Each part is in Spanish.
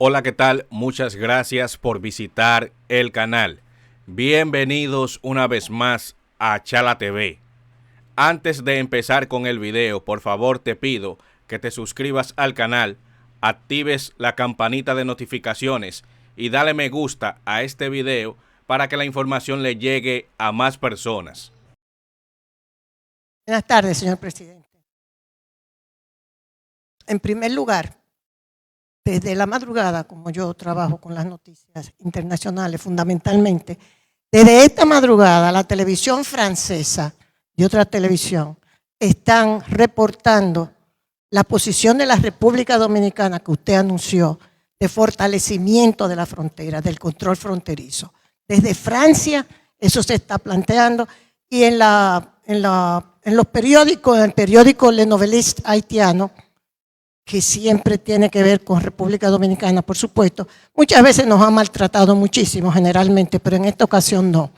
Hola, ¿qué tal? Muchas gracias por visitar el canal. Bienvenidos una vez más a Chala TV. Antes de empezar con el video, por favor te pido que te suscribas al canal, actives la campanita de notificaciones y dale me gusta a este video para que la información le llegue a más personas. Buenas tardes, señor presidente. En primer lugar, desde la madrugada, como yo trabajo con las noticias internacionales fundamentalmente, desde esta madrugada la televisión francesa y otra televisión están reportando la posición de la República Dominicana que usted anunció de fortalecimiento de la frontera, del control fronterizo. Desde Francia eso se está planteando y en los periódicos, en el periódico Le Noveliste haitiano, que siempre tiene que ver con República Dominicana, por supuesto, muchas veces nos ha maltratado muchísimo generalmente, pero en esta ocasión no.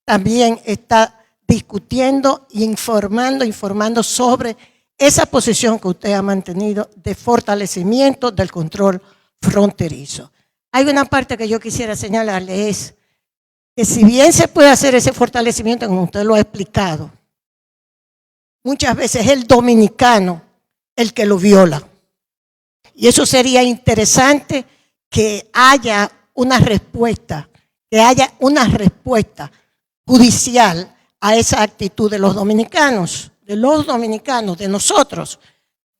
También está discutiendo e informando sobre esa posición que usted ha mantenido de fortalecimiento del control fronterizo. Hay una parte que yo quisiera señalarle, es que si bien se puede hacer ese fortalecimiento, como usted lo ha explicado, muchas veces es el dominicano el que lo viola. Y eso sería interesante que haya una respuesta judicial a esa actitud de los dominicanos, de nosotros,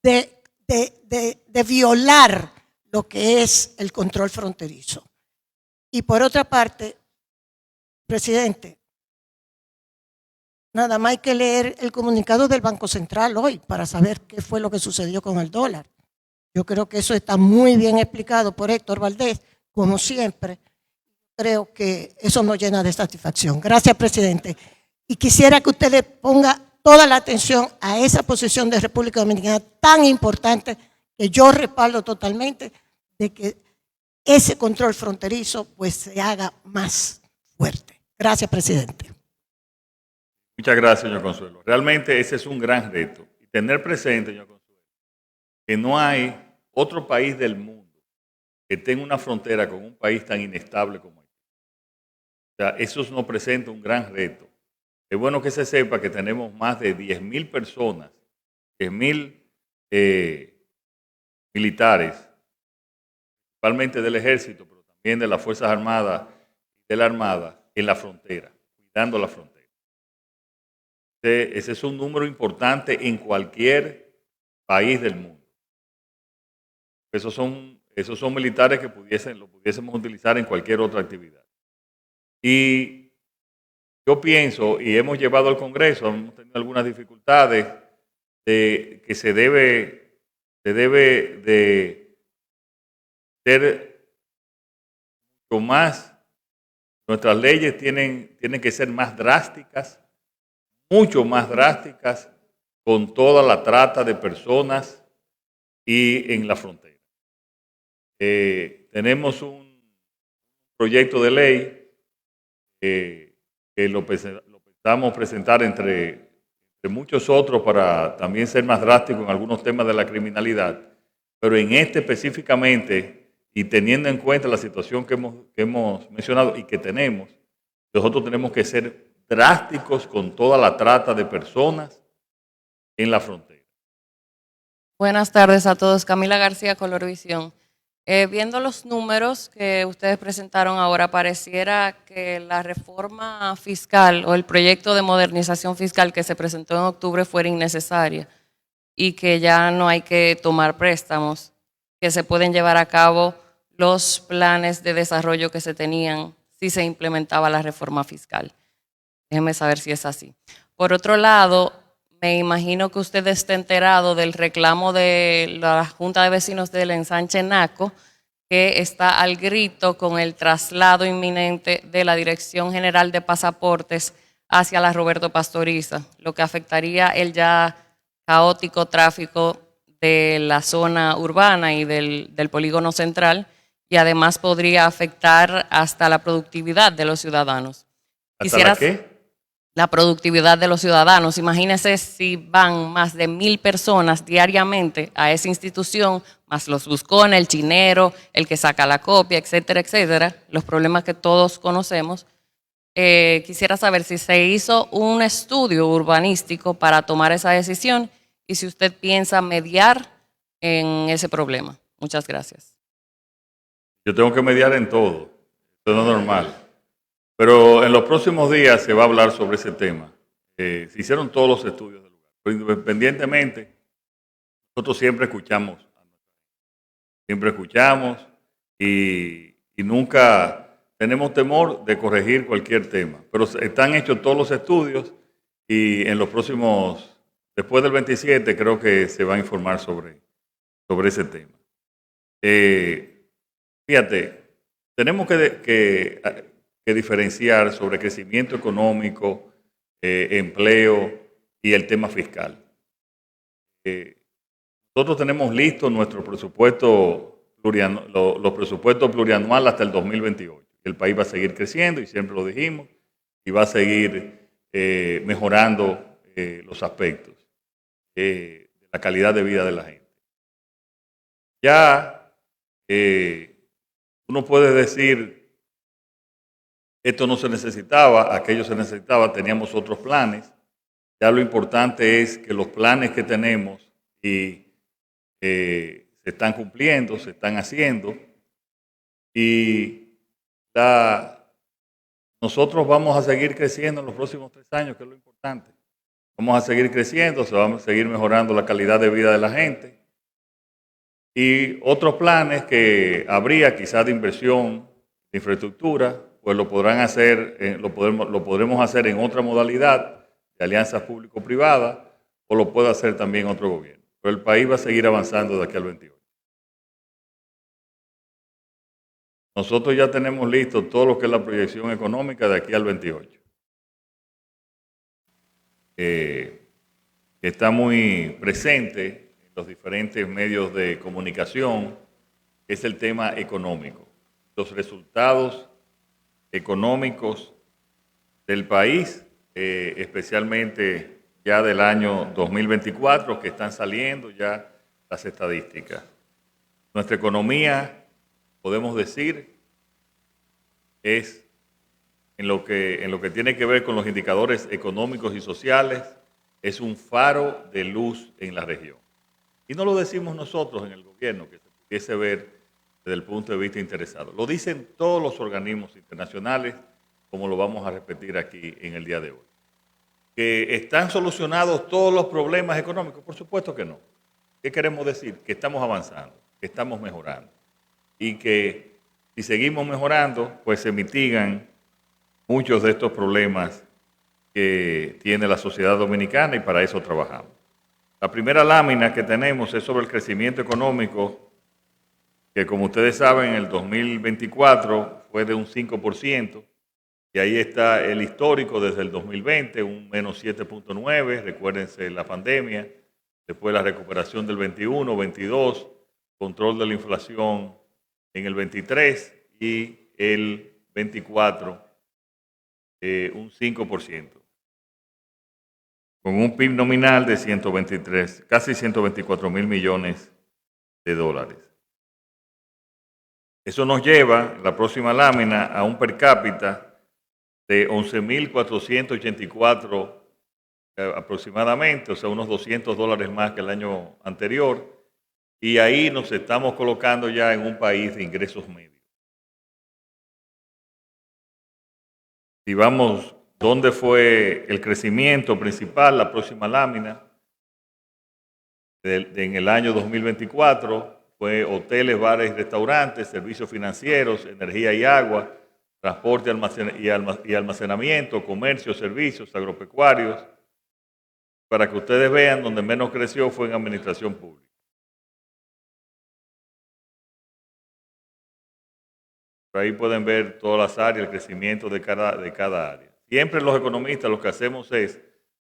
de violar lo que es el control fronterizo. Y por otra parte, presidente, nada más hay que leer el comunicado del Banco Central hoy para saber qué fue lo que sucedió con el dólar. Yo creo que eso está muy bien explicado por Héctor Valdés, como siempre. Creo que eso nos llena de satisfacción. Gracias, presidente. Y quisiera que usted le ponga toda la atención a esa posición de República Dominicana tan importante que yo respaldo totalmente, de que ese control fronterizo pues se haga más fuerte. Gracias, presidente. Muchas gracias, señor Consuelo. Realmente ese es un gran reto. Y tener presente, señor Consuelo, que no hay otro país del mundo que tenga una frontera con un país tan inestable como este. O sea, eso nos presenta un gran reto. Es bueno que se sepa que tenemos más de 10.000 personas, 10.000 militares, principalmente del ejército, pero también de las Fuerzas Armadas y de la Armada, en la frontera, cuidando la frontera. Ese es un número importante en cualquier país del mundo. Esos son militares que lo pudiésemos utilizar en cualquier otra actividad. Y yo pienso, y hemos llevado al Congreso, hemos tenido algunas dificultades, de que se debe de ser mucho más, nuestras leyes tienen que ser más drásticas, mucho más drásticas, con toda la trata de personas y en la frontera. Tenemos un proyecto de ley que lo pensamos presentar entre muchos otros para también ser más drástico en algunos temas de la criminalidad, pero en este específicamente y teniendo en cuenta la situación que hemos mencionado y que tenemos, nosotros tenemos que ser drásticos con toda la trata de personas en la frontera. Buenas tardes a todos. Camila García, Colorvisión. Viendo los números que ustedes presentaron ahora, pareciera que la reforma fiscal o el proyecto de modernización fiscal que se presentó en octubre fuera innecesaria y que ya no hay que tomar préstamos, que se pueden llevar a cabo los planes de desarrollo que se tenían si se implementaba la reforma fiscal. Déjenme saber si es así. Por otro lado, me imagino que usted está enterado del reclamo de la Junta de Vecinos del Ensanche Naco, que está al grito con el traslado inminente de la Dirección General de Pasaportes hacia la Roberto Pastoriza, lo que afectaría el ya caótico tráfico de la zona urbana y del polígono central, y además podría afectar hasta la productividad de los ciudadanos. ¿Hasta la qué? la productividad de los ciudadanos. Imagínense si van más de 1,000 personas diariamente a esa institución, más los buscones, el chinero, el que saca la copia, etcétera, etcétera, los problemas que todos conocemos. Quisiera saber si se hizo un estudio urbanístico para tomar esa decisión y si usted piensa mediar en ese problema. Muchas gracias. Yo tengo que mediar en todo, eso no es normal. Pero en los próximos días se va a hablar sobre ese tema. Se hicieron todos los estudios del lugar. Pero independientemente, nosotros siempre escuchamos y nunca tenemos temor de corregir cualquier tema. Pero están hechos todos los estudios y en los próximos, después del 27, creo que se va a informar sobre ese tema. Fíjate, tenemos que diferenciar sobre crecimiento económico, empleo y el tema fiscal. Nosotros tenemos listo nuestro presupuesto los presupuestos plurianuales hasta el 2028. El país va a seguir creciendo, y siempre lo dijimos, y va a seguir mejorando los aspectos de la calidad de vida de la gente. Ya uno puede decir, esto no se necesitaba, aquello se necesitaba, teníamos otros planes. Ya lo importante es que los planes que tenemos se están cumpliendo, se están haciendo. Y nosotros vamos a seguir creciendo en los próximos 3 años, que es lo importante. Vamos a seguir creciendo, se va a seguir mejorando la calidad de vida de la gente. Y otros planes que habría, quizás de inversión, de infraestructura, pues lo podremos hacer en otra modalidad de alianzas público-privadas, o lo puede hacer también otro gobierno. Pero el país va a seguir avanzando de aquí al 28. Nosotros ya tenemos listo todo lo que es la proyección económica de aquí al 28. Está muy presente en los diferentes medios de comunicación, es el tema económico. Los resultados económicos del país, especialmente ya del año 2024, que están saliendo ya las estadísticas. Nuestra economía, podemos decir, es en lo que tiene que ver con los indicadores económicos y sociales, es un faro de luz en la región. Y no lo decimos nosotros en el gobierno, que se pudiese ver desde el punto de vista interesado. Lo dicen todos los organismos internacionales, como lo vamos a repetir aquí en el día de hoy. ¿Que están solucionados todos los problemas económicos? Por supuesto que no. ¿Qué queremos decir? Que estamos avanzando, que estamos mejorando. Y que si seguimos mejorando, pues se mitigan muchos de estos problemas que tiene la sociedad dominicana, y para eso trabajamos. La primera lámina que tenemos es sobre el crecimiento económico, que como ustedes saben, en el 2024 fue de un 5%, y ahí está el histórico desde el 2020, un menos 7.9%, recuérdense la pandemia, después la recuperación del 21, 22, control de la inflación en el 23 y el 24, un 5%, con un PIB nominal de casi 124 mil millones de dólares. Eso nos lleva, en la próxima lámina, a un per cápita de 11.484 aproximadamente, o sea, unos $200 más que el año anterior, y ahí nos estamos colocando ya en un país de ingresos medios. Si vamos, ¿dónde fue el crecimiento principal? La próxima lámina, en el año 2024, fue hoteles, bares y restaurantes, servicios financieros, energía y agua, transporte y almacenamiento, comercio, servicios, agropecuarios. Para que ustedes vean, donde menos creció fue en administración pública. Por ahí pueden ver todas las áreas, el crecimiento de cada área. Siempre los economistas lo que hacemos es,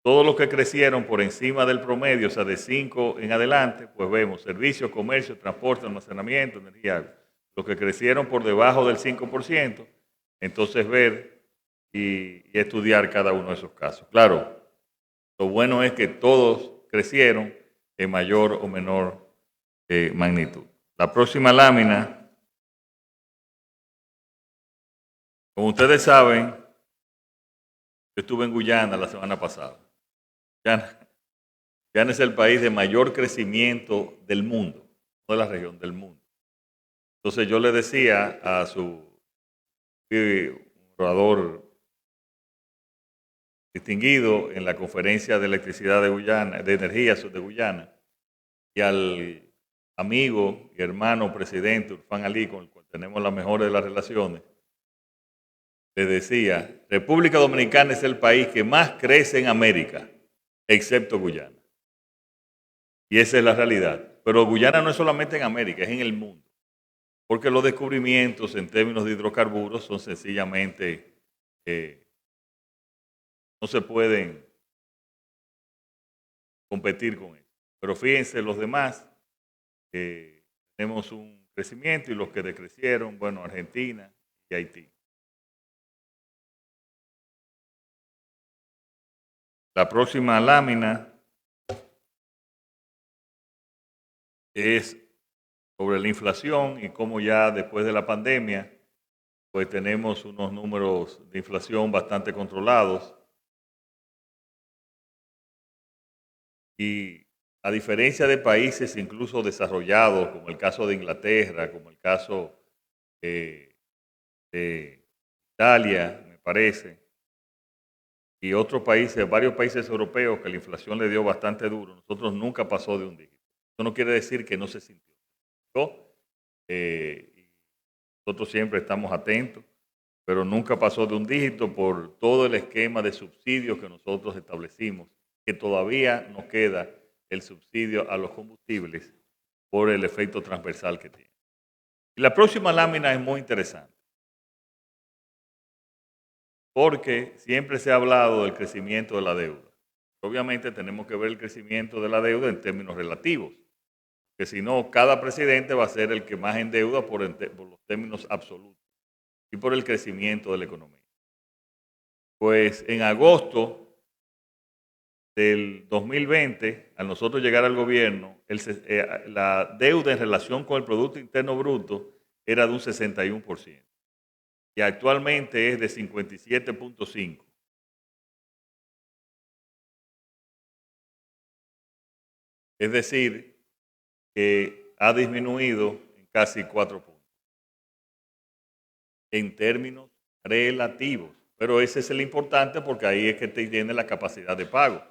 todos los que crecieron por encima del promedio, o sea, de 5 en adelante, pues vemos servicios, comercio, transporte, almacenamiento, energía. Los que crecieron por debajo del 5%, entonces ver y estudiar cada uno de esos casos. Claro, lo bueno es que todos crecieron en mayor o menor magnitud. La próxima lámina, como ustedes saben, yo estuve en Guyana la semana pasada. Guyana es el país de mayor crecimiento del mundo, no de la región, del mundo. Entonces yo le decía a su orador distinguido en la conferencia de electricidad de Guyana, de energía de Guyana, y al amigo y hermano presidente Urfán Ali, con el cual tenemos las mejores de las relaciones, le decía, República Dominicana es el país que más crece en América, excepto Guyana. Y esa es la realidad. Pero Guyana no es solamente en América, es en el mundo. Porque los descubrimientos en términos de hidrocarburos son sencillamente, no se pueden competir con eso. Pero fíjense, los demás, tenemos un crecimiento y los que decrecieron, bueno, Argentina y Haití. La próxima lámina es sobre la inflación y cómo ya después de la pandemia, pues tenemos unos números de inflación bastante controlados. Y a diferencia de países incluso desarrollados, como el caso de Inglaterra, como el caso de Italia, me parece, y otros países, varios países europeos que la inflación le dio bastante duro, nosotros nunca pasó de un dígito. Eso no quiere decir que no se sintió. Nosotros siempre estamos atentos, pero nunca pasó de un dígito por todo el esquema de subsidios que nosotros establecimos, que todavía nos queda el subsidio a los combustibles por el efecto transversal que tiene. Y la próxima lámina es muy interesante, porque siempre se ha hablado del crecimiento de la deuda. Obviamente tenemos que ver el crecimiento de la deuda en términos relativos, que si no, cada presidente va a ser el que más endeuda por los términos absolutos y por el crecimiento de la economía. Pues en agosto del 2020, al nosotros llegar al gobierno, la deuda en relación con el Producto Interno Bruto era de un 61% y actualmente es de 57.5%. Es decir, que ha disminuido en casi 4 puntos en términos relativos. Pero ese es el importante porque ahí es que tiene la capacidad de pago,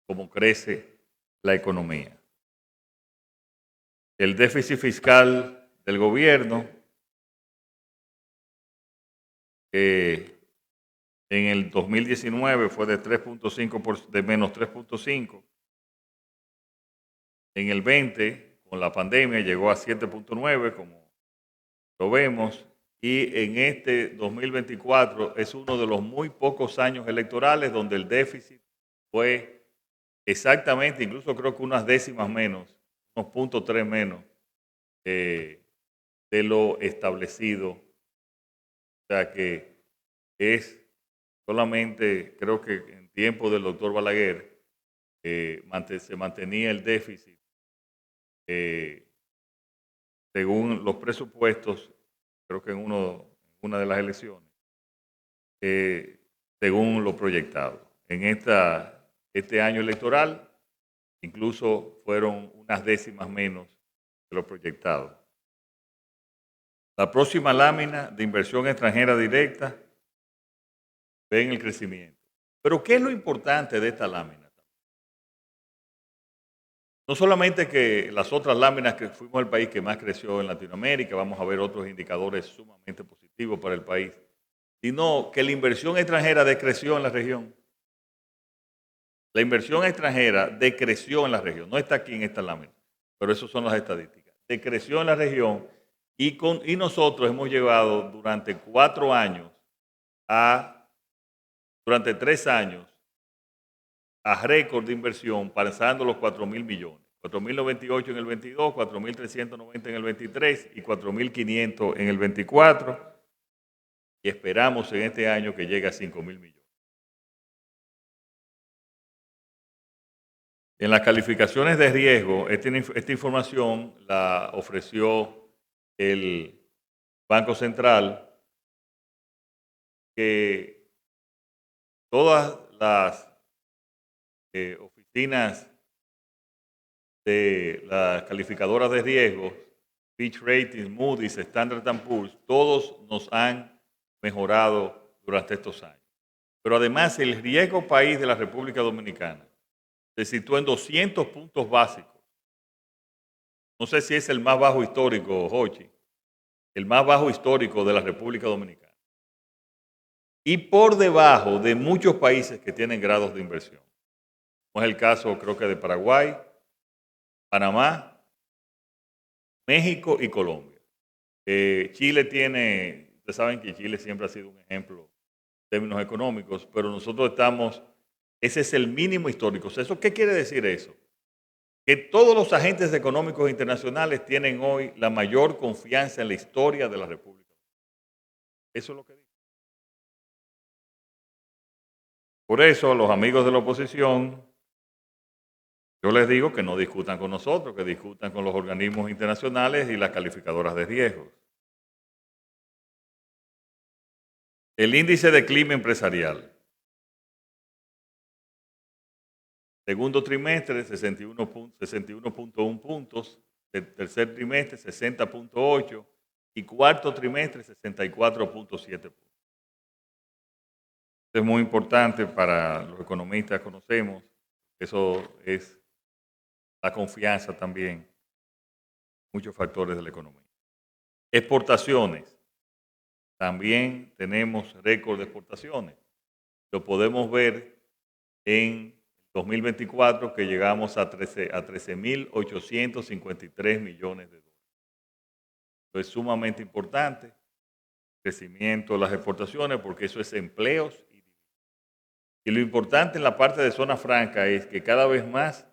como crece la economía. El déficit fiscal del gobierno, en el 2019 fue de 3.5%, de menos 3.5%. En el 20, con la pandemia, llegó a 7.9, como lo vemos. Y en este 2024 es uno de los muy pocos años electorales donde el déficit fue exactamente, incluso creo que unas décimas menos, unos 0.3 menos de lo establecido. O sea que es solamente, creo que en tiempo del doctor Balaguer, se mantenía el déficit según los presupuestos, creo que en una de las elecciones, según lo proyectado. En este año electoral, incluso fueron unas décimas menos de lo proyectado. La próxima lámina de inversión extranjera directa, ven el crecimiento. Pero ¿qué es lo importante de esta lámina? No solamente que las otras láminas que fuimos el país que más creció en Latinoamérica, vamos a ver otros indicadores sumamente positivos para el país, sino que la inversión extranjera decreció en la región. La inversión extranjera decreció en la región, no está aquí en esta lámina, pero esas son las estadísticas. Decreció en la región y nosotros hemos llevado durante 4 años durante 3 años, a récord de inversión, pasando los 4.000 millones. 4.098 en el 22, 4.390 en el 23 y 4.500 en el 24. y esperamos en este año que llegue a 5.000 millones. En las calificaciones de riesgo, esta información la ofreció el Banco Central, que todas las oficinas de las calificadoras de riesgo, Fitch Ratings, Moody's, Standard & Poor's, todos nos han mejorado durante estos años. Pero además el riesgo país de la República Dominicana se sitúa en 200 puntos básicos. No sé si es el más bajo histórico, Jochi, el más bajo histórico de la República Dominicana. Y por debajo de muchos países que tienen grados de inversión. Como es el caso, creo que de Paraguay, Panamá, México y Colombia. Chile tiene, ustedes saben que Chile siempre ha sido un ejemplo en términos económicos, pero nosotros estamos, ese es el mínimo histórico. ¿Eso qué quiere decir eso? Que todos los agentes económicos internacionales tienen hoy la mayor confianza en la historia de la República. Eso es lo que dice. Por eso, a los amigos de la oposición, yo les digo que no discutan con nosotros, que discutan con los organismos internacionales y las calificadoras de riesgos. El índice de clima empresarial. Segundo trimestre, 61.1 puntos. Tercer trimestre, 60.8. Y cuarto trimestre, 64.7 puntos. Esto es muy importante para los economistas, conocemos. Eso es la confianza también. Muchos factores de la economía. Exportaciones. También tenemos récord de exportaciones. Lo podemos ver en 2024, que llegamos a 13.853 millones de dólares. Esto es sumamente importante, crecimiento de las exportaciones, porque eso es empleos. Y lo importante en la parte de zona franca es que cada vez más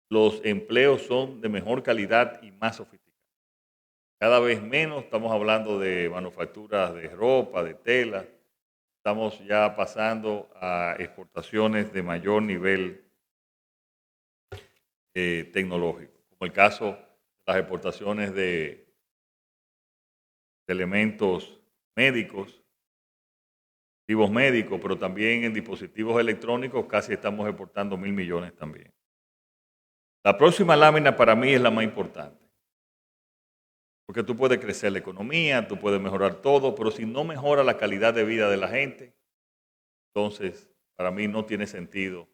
los empleos son de mejor calidad y más sofisticados. Cada vez menos estamos hablando de manufacturas de ropa, de tela. Estamos ya pasando a exportaciones de mayor nivel tecnológico, como el caso de las exportaciones de elementos médicos, dispositivos médicos, pero también en dispositivos electrónicos casi estamos exportando 1.000 millones también. La próxima lámina para mí es la más importante. Porque tú puedes crecer la economía, tú puedes mejorar todo, pero si no mejora la calidad de vida de la gente, entonces para mí no tiene sentido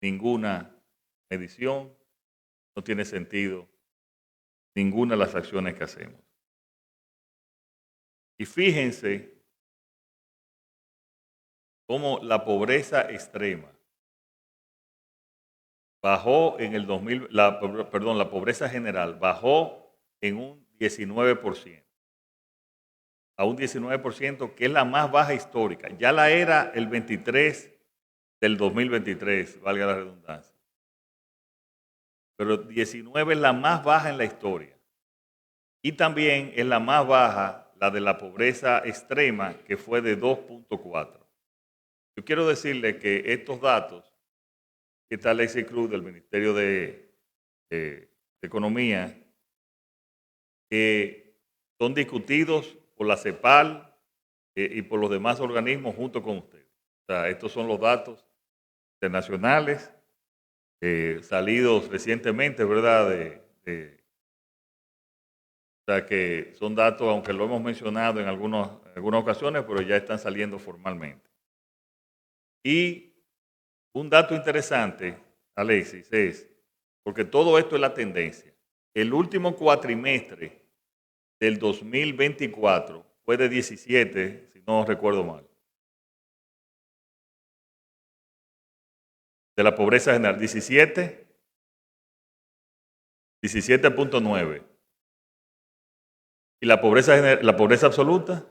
ninguna medición, no tiene sentido ninguna de las acciones que hacemos. Y fíjense cómo la pobreza extrema bajó en el 2000, la pobreza general bajó en un 19%, a un 19%, que es la más baja histórica. Ya la era el 23 del 2023, valga la redundancia. Pero 19 es la más baja en la historia. Y también es la más baja la de la pobreza extrema, que fue de 2.4. Yo quiero decirle que estos datos, que está Alexis Cruz del Ministerio de Economía, que son discutidos por la CEPAL y por los demás organismos junto con ustedes. O sea, estos son los datos internacionales salidos recientemente, ¿verdad? O sea, que son datos, aunque lo hemos mencionado en algunas ocasiones, pero ya están saliendo formalmente. Y un dato interesante, Alexis, es, porque todo esto es la tendencia. El último cuatrimestre del 2024 fue de 17, si no recuerdo mal. De la pobreza general, 17.9. ¿Y la pobreza absoluta?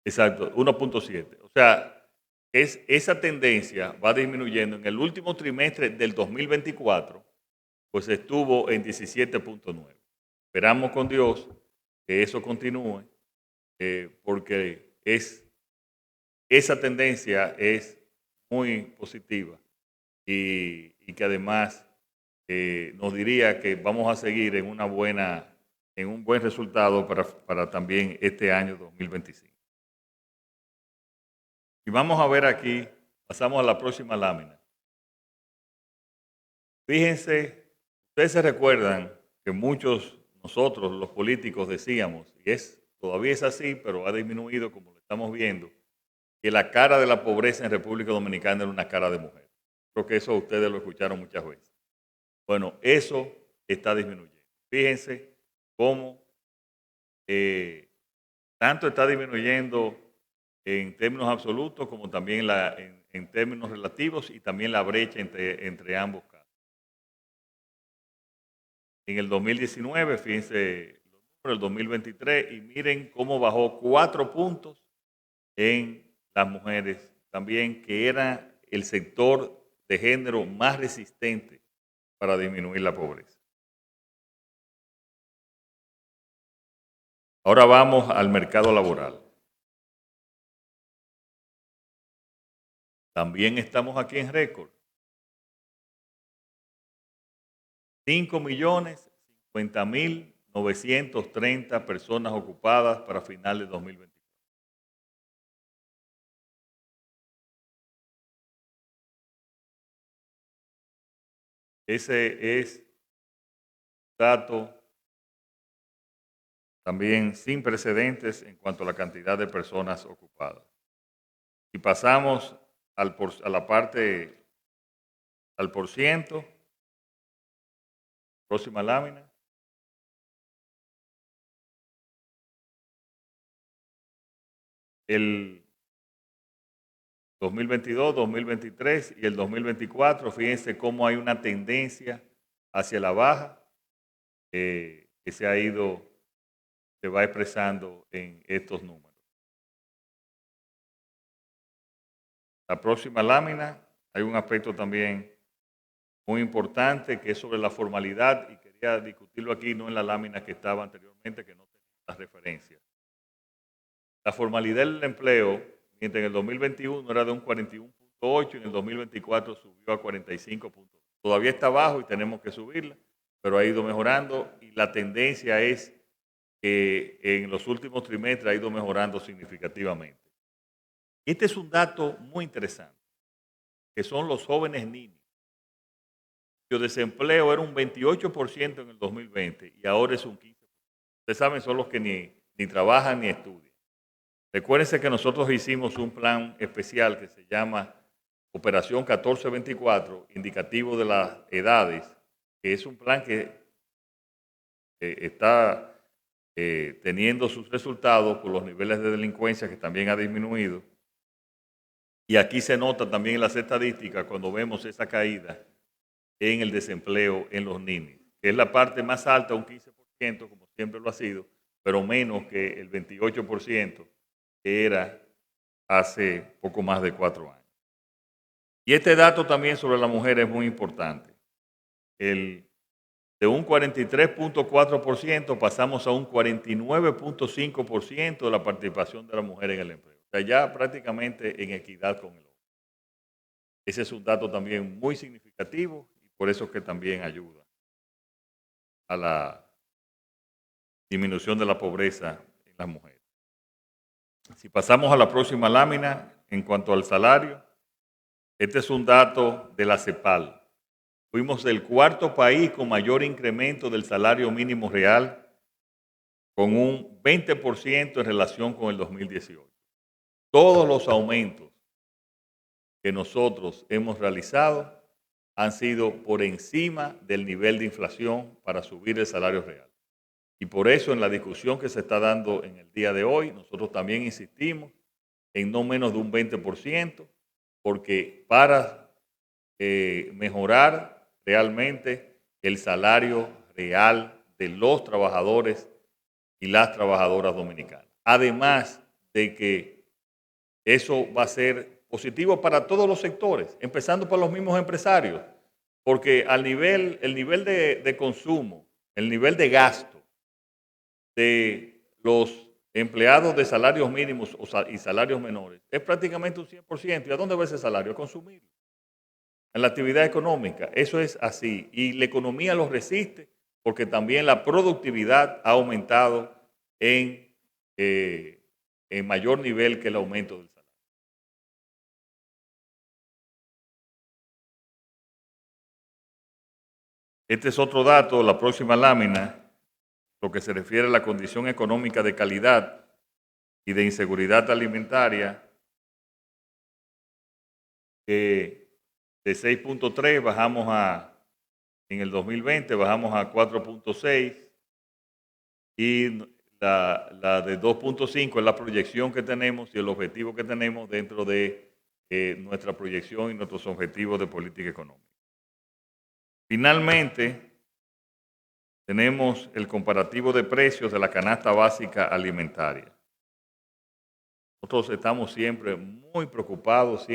Exacto, 1.7. O sea, esa tendencia va disminuyendo. En el último trimestre del 2024, pues estuvo en 17.9. esperamos con Dios que eso continúe, porque esa tendencia es muy positiva y que además nos diría que vamos a seguir en un buen resultado para también este año 2025. Y vamos a ver aquí, pasamos a la próxima lámina. Fíjense, ustedes se recuerdan que muchos nosotros, los políticos, decíamos, y todavía es así, pero ha disminuido como lo estamos viendo, que la cara de la pobreza en República Dominicana era una cara de mujer. Creo que eso ustedes lo escucharon muchas veces. Bueno, eso está disminuyendo. Fíjense cómo tanto está disminuyendo en términos absolutos como también en términos relativos y también la brecha entre ambos casos. En el 2019, fíjense los números del 2023 y miren cómo bajó 4 puntos en las mujeres también, que era el sector de género más resistente para disminuir la pobreza. Ahora vamos al mercado laboral. También estamos aquí en récord. 5.050.930 personas ocupadas para final de 2024. Ese es dato también sin precedentes en cuanto a la cantidad de personas ocupadas. Si pasamos al porciento, próxima lámina. El 2022, 2023 y el 2024, fíjense cómo hay una tendencia hacia la baja que se va expresando en estos números. La próxima lámina, hay un aspecto también muy importante que es sobre la formalidad y quería discutirlo aquí, no en la lámina que estaba anteriormente, que no tenía las referencias. La formalidad del empleo, mientras en el 2021 era de un 41.8 y en el 2024 subió a 45 puntos. Todavía está bajo y tenemos que subirla, pero ha ido mejorando y la tendencia es que en los últimos trimestres ha ido mejorando significativamente. Este es un dato muy interesante, que son los jóvenes niños. Su desempleo era un 28% en el 2020 y ahora es un 15%. Ustedes saben, son los que ni trabajan ni estudian. Recuérdense que nosotros hicimos un plan especial que se llama Operación 1424, indicativo de las edades, que es un plan que está teniendo sus resultados por los niveles de delincuencia que también ha disminuido. Y aquí se nota también en las estadísticas cuando vemos esa caída en el desempleo en los niños, que es la parte más alta, un 15%, como siempre lo ha sido, pero menos que el 28% que era hace poco más de 4 años. Y este dato también sobre la mujer es muy importante. De un 43.4% pasamos a un 49.5% de la participación de la mujer en el empleo. O sea, ya prácticamente en equidad con el hombre. Ese es un dato también muy significativo y por eso que también ayuda a la disminución de la pobreza en las mujeres. Si pasamos a la próxima lámina, en cuanto al salario, este es un dato de la CEPAL. Fuimos el 4º país con mayor incremento del salario mínimo real, con un 20% en relación con el 2018. Todos los aumentos que nosotros hemos realizado han sido por encima del nivel de inflación para subir el salario real. Y por eso en la discusión que se está dando en el día de hoy, nosotros también insistimos en no menos de un 20%, porque para mejorar realmente el salario real de los trabajadores y las trabajadoras dominicanas. Además de que eso va a ser positivo para todos los sectores, empezando por los mismos empresarios, porque el nivel de consumo, el nivel de gasto de los empleados de salarios mínimos y salarios menores es prácticamente un 100%. ¿Y a dónde va ese salario? A consumir. En la actividad económica. Eso es así. Y la economía lo resiste porque también la productividad ha aumentado en mayor nivel que el aumento del salario. Este es otro dato, la próxima lámina, lo que se refiere a la condición económica de calidad y de inseguridad alimentaria, de 6.3 bajamos en el 2020 bajamos a 4.6 y la de 2.5 es la proyección que tenemos y el objetivo que tenemos dentro de nuestra proyección y nuestros objetivos de política económica. Finalmente, tenemos el comparativo de precios de la canasta básica alimentaria. Nosotros estamos siempre muy preocupados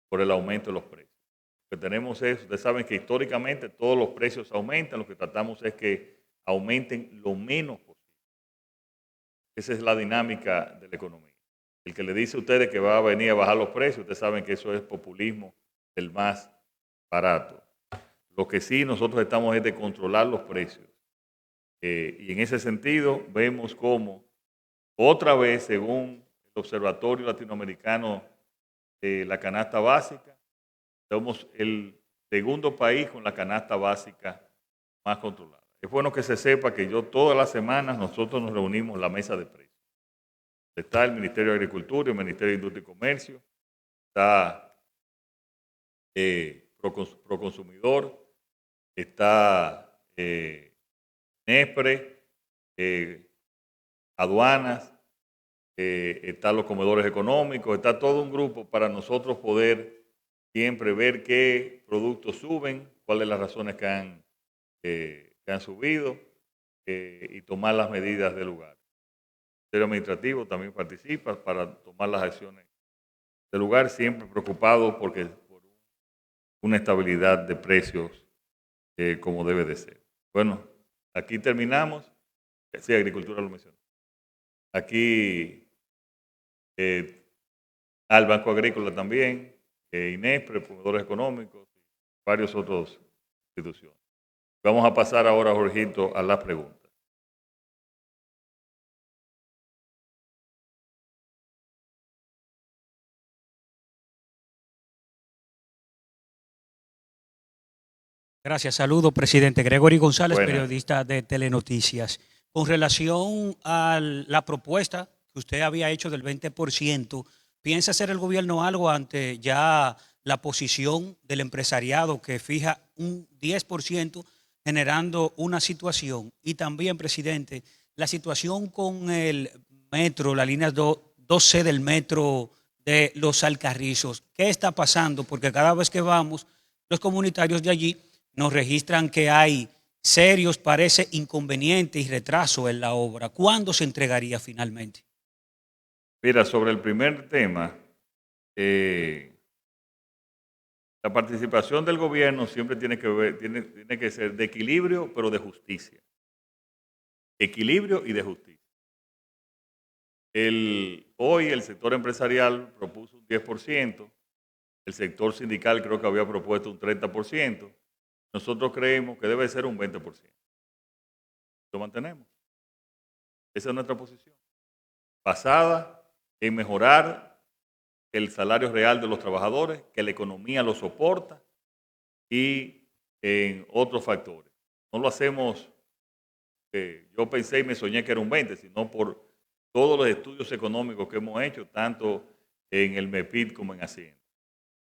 por el aumento de los precios. Lo que tenemos es, ustedes saben que históricamente todos los precios aumentan, lo que tratamos es que aumenten lo menos posible. Esa es la dinámica de la economía. El que le dice a ustedes que va a venir a bajar los precios, ustedes saben que eso es populismo del más barato. Lo que sí nosotros estamos es de controlar los precios. Y en ese sentido vemos cómo otra vez, según el Observatorio Latinoamericano de la Canasta Básica, somos el segundo país con la canasta básica más controlada. Es bueno que se sepa que todas las semanas nosotros nos reunimos en la mesa de precios. Está el Ministerio de Agricultura, el Ministerio de Industria y Comercio, está Proconsumidor, está NESPRE, aduanas, están los comedores económicos, está todo un grupo para nosotros poder siempre ver qué productos suben, cuáles las razones que han subido y tomar las medidas del lugar. El Ministerio Administrativo también participa para tomar las acciones del lugar, siempre preocupado por una estabilidad de precios como debe de ser. Bueno, aquí terminamos. Sí, Agricultura lo mencionó. Aquí al Banco Agrícola también, INESPRE, Proveedores Económicos, varios otros instituciones. Vamos a pasar ahora, Jorgito, a las preguntas. Gracias. Saludo, presidente. Gregory González, Buenas. periodista de Telenoticias. Con relación a la propuesta que usted había hecho del 20%, ¿piensa hacer el gobierno algo ante ya la posición del empresariado que fija un 10%, generando una situación? Y también, presidente, la situación con el metro, la línea 2C del metro de Los Alcarrizos. ¿Qué está pasando? Porque cada vez que vamos, los comunitarios de allí nos registran que hay serios, parece, inconvenientes y retraso en la obra. ¿Cuándo se entregaría finalmente? Mira, sobre el primer tema, la participación del gobierno siempre tiene que ser de equilibrio, pero de justicia. Equilibrio y de justicia. Hoy el sector empresarial propuso un 10%, el sector sindical creo que había propuesto un 30%. Nosotros creemos que debe ser un 20%. Lo mantenemos. Esa es nuestra posición. Basada en mejorar el salario real de los trabajadores, que la economía lo soporta y en otros factores. No lo hacemos, yo pensé y me soñé que era un 20%, sino por todos los estudios económicos que hemos hecho, tanto en el MEPID como en Hacienda.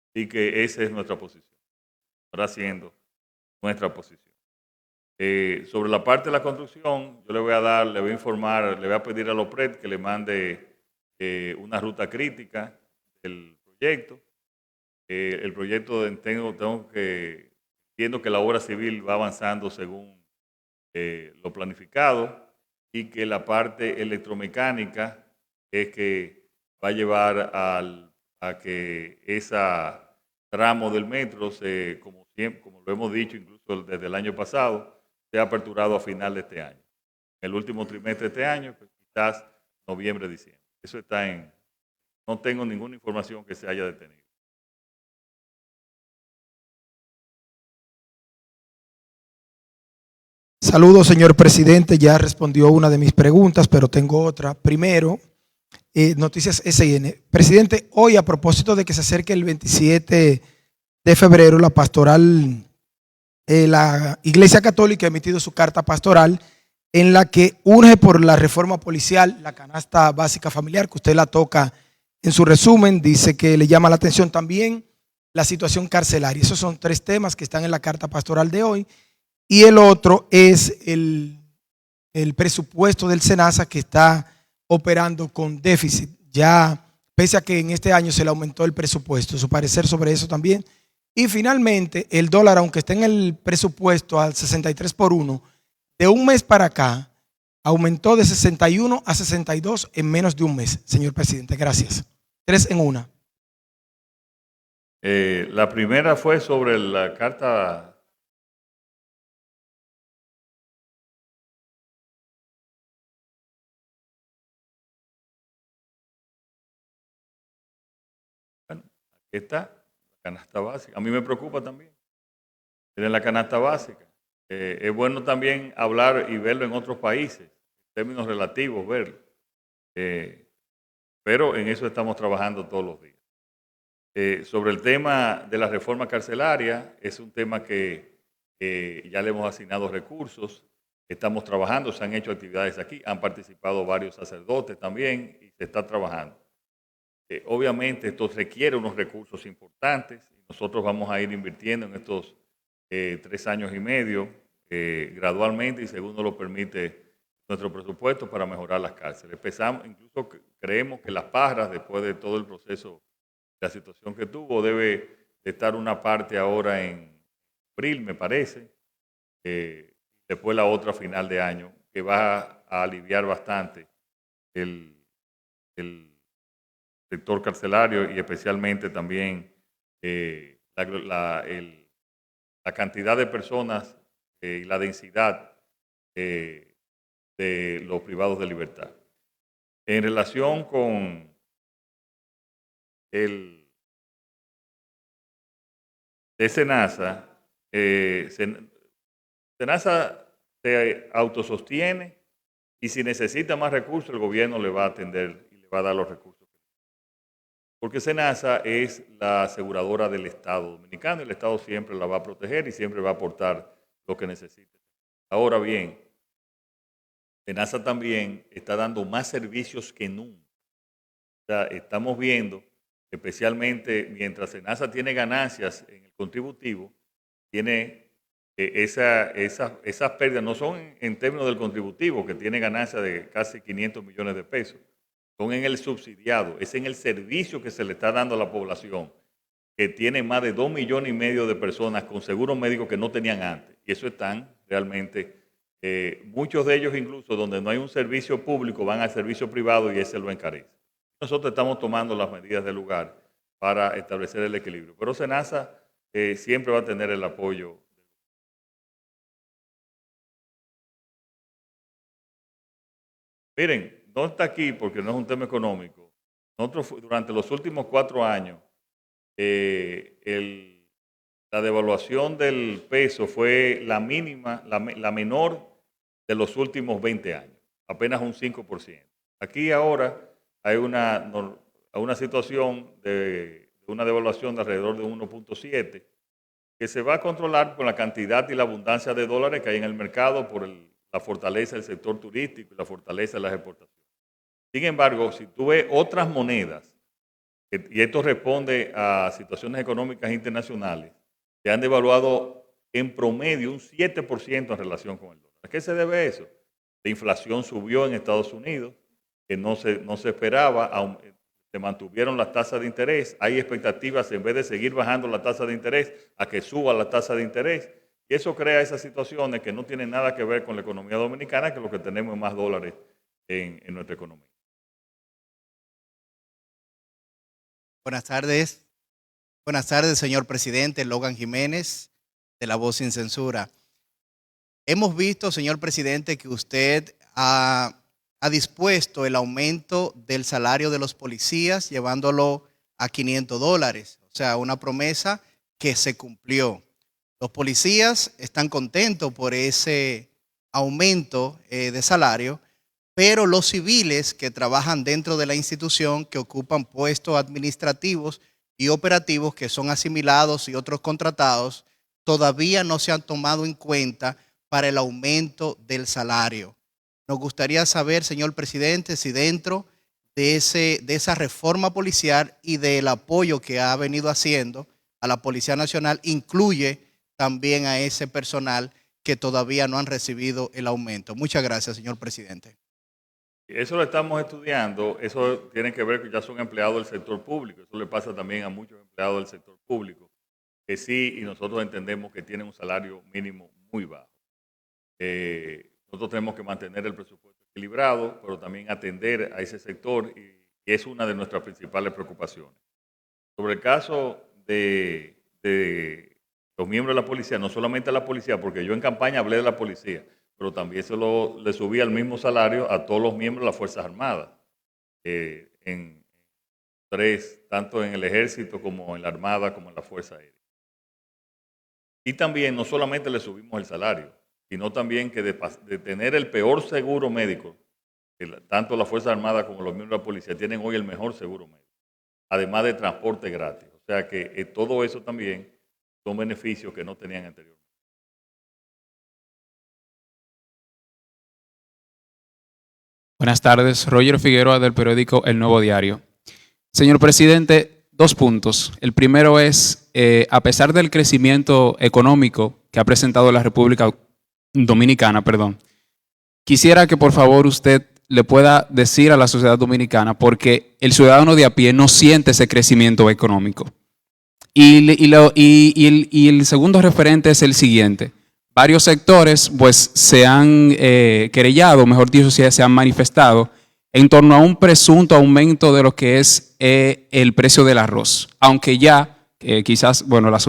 Así que esa es nuestra posición. Ahora siendo nuestra posición. Sobre la parte de la construcción, yo le voy a informar, le voy a pedir a Lopred que le mande una ruta crítica del proyecto. El proyecto entiendo que la obra civil va avanzando según lo planificado y que la parte electromecánica es que va a llevar a que ese tramo del metro, como lo hemos dicho incluso desde el año pasado, sea aperturado a final de este año. el último trimestre de este año, pues quizás noviembre, diciembre. Eso está en... No tengo ninguna información que se haya detenido. Saludos, señor presidente. Ya respondió una de mis preguntas, pero tengo otra. Primero, Noticias SN. Presidente, hoy a propósito de que se acerque el 27 de febrero, la pastoral, la Iglesia Católica ha emitido su carta pastoral en la que urge por la reforma policial, la canasta básica familiar, que usted la toca en su resumen. Dice que le llama la atención también la situación carcelaria. Esos son 3 temas que están en la carta pastoral de hoy. Y el otro es el presupuesto del SENASA, que está operando con déficit, ya pese a que en este año se le aumentó el presupuesto. Su parecer sobre eso también. Y finalmente, el dólar, aunque esté en el presupuesto al 63 por 1, de un mes para acá aumentó de 61 a 62 en menos de un mes. Señor presidente, gracias. 3 en 1. La primera fue sobre la carta... Bueno, aquí está, la canasta básica. A mí me preocupa también. Tienen la canasta básica. Es bueno también hablar y verlo en otros países, en términos relativos, verlo. Pero en eso estamos trabajando todos los días. Sobre el tema de la reforma carcelaria, es un tema que ya le hemos asignado recursos, estamos trabajando, se han hecho actividades aquí, han participado varios sacerdotes también y se está trabajando. Obviamente esto requiere unos recursos importantes y nosotros vamos a ir invirtiendo en estos 3 años y medio gradualmente y según nos lo permite nuestro presupuesto para mejorar las cárceles. Incluso creemos que Las Parras, después de todo el proceso, la situación que tuvo, debe de estar una parte ahora en abril, me parece, después la otra a final de año, que va a aliviar bastante el sector carcelario y especialmente también la cantidad de personas y la densidad de los privados de libertad. En relación con el de SENASA, SENASA se autosostiene y si necesita más recursos el gobierno le va a atender y le va a dar los recursos. Porque SENASA es la aseguradora del Estado dominicano y el Estado siempre la va a proteger y siempre va a aportar lo que necesite. Ahora bien, SENASA también está dando más servicios que nunca. O sea, estamos viendo, especialmente mientras SENASA tiene ganancias en el contributivo, tiene esas pérdidas, no son en términos del contributivo, que tiene ganancias de casi 500 millones de pesos, son en el subsidiado, es en el servicio que se le está dando a la población, que tiene más de 2,5 millones de personas con seguros médicos que no tenían antes. Y eso están realmente, muchos de ellos incluso donde no hay un servicio público van al servicio privado y ese lo encarece. Nosotros estamos tomando las medidas del lugar para establecer el equilibrio. Pero SENASA siempre va a tener el apoyo. Miren, no está aquí porque no es un tema económico. Nosotros durante los últimos 4 años, la devaluación del peso fue la mínima, la menor de los últimos 20 años, apenas un 5%. Aquí ahora hay una situación de una devaluación de alrededor de 1.7, que se va a controlar con la cantidad y la abundancia de dólares que hay en el mercado por la fortaleza del sector turístico y la fortaleza de las exportaciones. Sin embargo, si tú ves otras monedas, y esto responde a situaciones económicas internacionales, se han devaluado en promedio un 7% en relación con el dólar. ¿A qué se debe eso? La inflación subió en Estados Unidos, que no se esperaba, se mantuvieron las tasas de interés, hay expectativas en vez de seguir bajando la tasa de interés, a que suba la tasa de interés, y eso crea esas situaciones que no tienen nada que ver con la economía dominicana, que lo que tenemos es más dólares en nuestra economía. Buenas tardes. Buenas tardes, señor presidente. Logan Jiménez, de La Voz Sin Censura. Hemos visto, señor presidente, que usted ha dispuesto el aumento del salario de los policías, llevándolo a $500. O sea, una promesa que se cumplió. Los policías están contentos por ese aumento de salario, pero los civiles que trabajan dentro de la institución, que ocupan puestos administrativos y operativos que son asimilados y otros contratados, todavía no se han tomado en cuenta para el aumento del salario. Nos gustaría saber, señor presidente, si dentro de esa reforma policial y del apoyo que ha venido haciendo a la Policía Nacional incluye también a ese personal que todavía no han recibido el aumento. Muchas gracias, señor presidente. Eso lo estamos estudiando, eso tiene que ver que ya son empleados del sector público, eso le pasa también a muchos empleados del sector público, que sí, y nosotros entendemos que tienen un salario mínimo muy bajo. Nosotros tenemos que mantener el presupuesto equilibrado, pero también atender a ese sector y es una de nuestras principales preocupaciones. Sobre el caso de los miembros de la policía, no solamente a la policía, porque yo en campaña hablé de la policía, pero también le subí el mismo salario a todos los miembros de las Fuerzas Armadas, tanto en el Ejército como en la Armada como en la Fuerza Aérea. Y también no solamente le subimos el salario, sino también que de tener el peor seguro médico, que tanto la Fuerza Armada como los miembros de la policía tienen hoy el mejor seguro médico, además de transporte gratis. O sea que todo eso también son beneficios que no tenían anteriormente. Buenas tardes, Roger Figueroa del periódico El Nuevo Diario. Señor presidente, 2 puntos. El primero es, a pesar del crecimiento económico que ha presentado la República Dominicana, quisiera que por favor usted le pueda decir a la sociedad dominicana, porque el ciudadano de a pie no siente ese crecimiento económico. Y el segundo referente es el siguiente. Varios sectores pues se han querellado, mejor dicho, se han manifestado en torno a un presunto aumento de lo que es el precio del arroz. Aunque ya quizás, bueno, las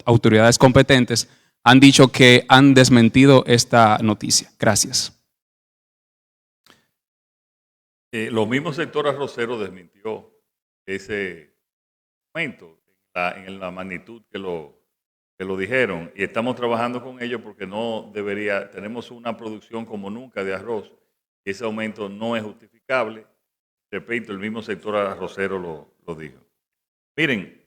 autoridades competentes han dicho que han desmentido esta noticia. Gracias. Los mismos sectores arroceros desmintió ese aumento en la magnitud que lo dijeron, y estamos trabajando con ellos porque tenemos una producción como nunca de arroz, y ese aumento no es justificable. Repito, el mismo sector arrocero lo dijo. Miren,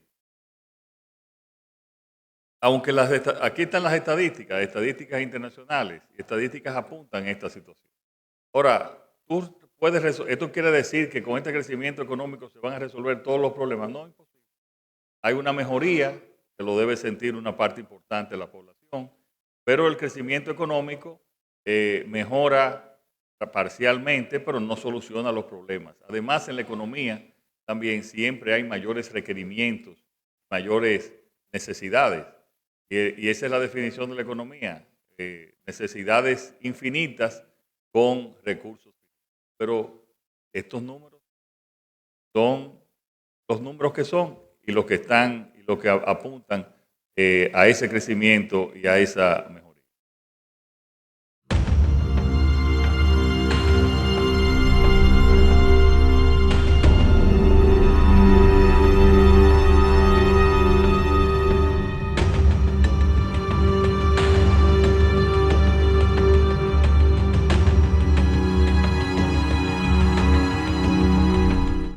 aunque aquí están las estadísticas internacionales, y estadísticas apuntan a esta situación. Ahora, esto quiere decir que con este crecimiento económico se van a resolver todos los problemas. No, imposible. Hay una mejoría que lo debe sentir una parte importante de la población, pero el crecimiento económico mejora parcialmente, pero no soluciona los problemas. Además, en la economía también siempre hay mayores requerimientos, mayores necesidades, y esa es la definición de la economía, necesidades infinitas con recursos. Pero estos números son los números que son y los que están y los que apuntan a ese crecimiento y a esa mejoría.